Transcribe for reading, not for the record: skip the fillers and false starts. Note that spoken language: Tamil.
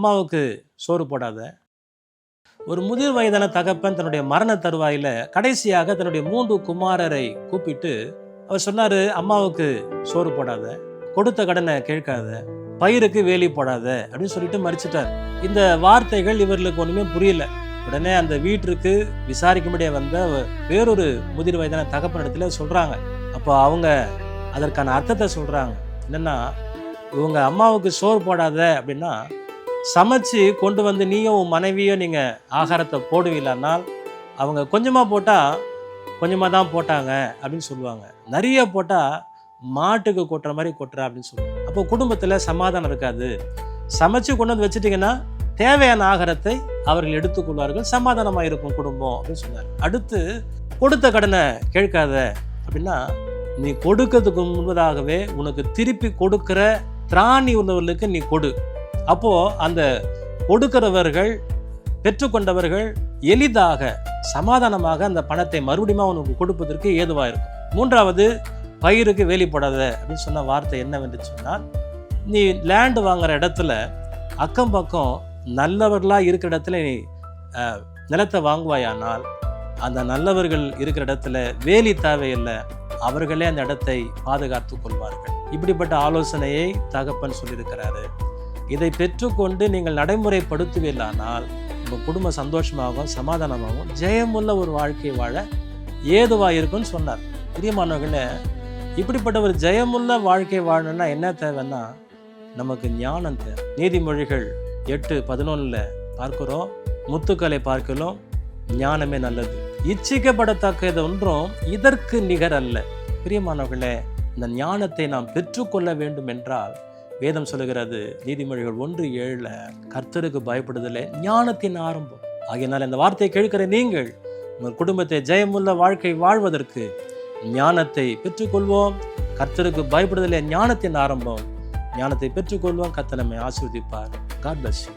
அம்மாவுக்கு சோறு போடாத. ஒரு முதிர் வயதான தகப்பன் தன்னுடைய மரண தருவாயில கடைசியாக தன்னுடைய 3 குமாரரை கூப்பிட்டு அவர் சொன்னாரு, அம்மாவுக்கு சோறு போடாத, கொடுத்த கடனை கேட்காத, பயிருக்கு வேலி போடாத அப்படின்னு சொல்லிட்டு மறிச்சிட்டார். இந்த வார்த்தைகள் இவர்களுக்கு ஒண்ணுமே புரியல. உடனே அந்த வீட்டிற்கு விசாரிக்கும்படியே வந்த வேறொரு முதிர் வயதான தகப்பனிடத்துல சொல்றாங்க. அப்போ அவங்க அதற்கான அர்த்தத்தை சொல்றாங்க. என்னன்னா, இவங்க அம்மாவுக்கு சோறு போடாத அப்படின்னா, சமைச்சு கொண்டு வந்து நீயும் உன் மனைவியும் நீங்க ஆகாரத்தை போடுவீங்களானால் அவங்க கொஞ்சமா போட்டா கொஞ்சமா தான் போட்டாங்க அப்படின்னு சொல்லுவாங்க. நிறைய போட்டா மாட்டுக்கு கொட்டுற மாதிரி கொட்டுற அப்படின்னு சொல்லுவாங்க. அப்போ குடும்பத்துல சமாதானம் இருக்காது. சமைச்சு கொண்டு வந்து வச்சுட்டீங்கன்னா தேவையான ஆகாரத்தை அவர்கள் எடுத்துக்கொள்வார்கள், சமாதானமா இருக்கும் குடும்பம் அப்படின்னு சொன்னார். அடுத்து, கொடுத்த கடனை கேட்காத அப்படின்னா, நீ கொடுக்கிறதுக்கு முன்பதாகவே உனக்கு திருப்பி கொடுக்கிற திராணி உள்ளவர்களுக்கு நீ கொடு. அப்போ அந்த கொடுக்கிறவர்கள் பெற்றுக்கொண்டவர்கள் எளிதாக சமாதானமாக அந்த பணத்தை மறுபடியும் உனக்கு கொடுப்பதற்கு ஏதுவாக இருக்கும். 3வது, பயிருக்கு வேலி போடாத அப்படின்னு சொன்ன வார்த்தை என்னவென்று சொன்னால், நீ லேண்டு வாங்குற இடத்துல அக்கம் பக்கம் நல்லவர்களா இருக்கிற இடத்துல நீ நிலத்தை வாங்குவாயானால் அந்த நல்லவர்கள் இருக்கிற இடத்துல வேலி தேவையில்லை, அவர்களே அந்த இடத்தை பாதுகாத்து கொள்வார்கள். இப்படிப்பட்ட ஆலோசனையை தகப்பன் சொல்லியிருக்கிறாரு. இதை பெற்றுக்கொண்டு நீங்கள் நடைமுறைப்படுத்துவீர்களானால் உங்கள் குடும்பம் சந்தோஷமாகவும் சமாதானமாகவும் ஜெயமுள்ள ஒரு வாழ்க்கை வாழ ஏதுவாக இருக்கும்னு சொன்னார். பிரியமானவர்களே, இப்படிப்பட்ட ஒரு ஜெயமுள்ள வாழ்க்கை வாழணும்னா என்ன தேவைன்னா, நமக்கு ஞானம் தேவை. நீதிமொழிகள் 8:11 பார்க்கிறோம், முத்துக்களை பார்க்கலாம் ஞானமே நல்லது, இச்சிக்கப்படத்தக்கது ஒன்றும் இதற்கு நிகர் அல்ல. பிரியமானவர்களே, இந்த ஞானத்தை நாம் பெற்றுக்கொள்ள வேண்டும் என்றால் வேதம் சொல்லுகிறது, நீதிமொழிகள் 1:7, கர்த்தருக்கு பயப்படுதலே ஞானத்தின் ஆரம்பம். ஆகையினால் இந்த வார்த்தையை கேட்கிற நீங்கள் உங்கள் குடும்பத்தை ஜெயமுள்ள வாழ்க்கை வாழ்வதற்கு ஞானத்தை பெற்றுக்கொள்வோம். கர்த்தருக்கு பயப்படுதலே ஞானத்தின் ஆரம்பம். ஞானத்தை பெற்றுக்கொள்வோம். கர்த்தர் நம்மை ஆசீர்வதிப்பார். God bless you.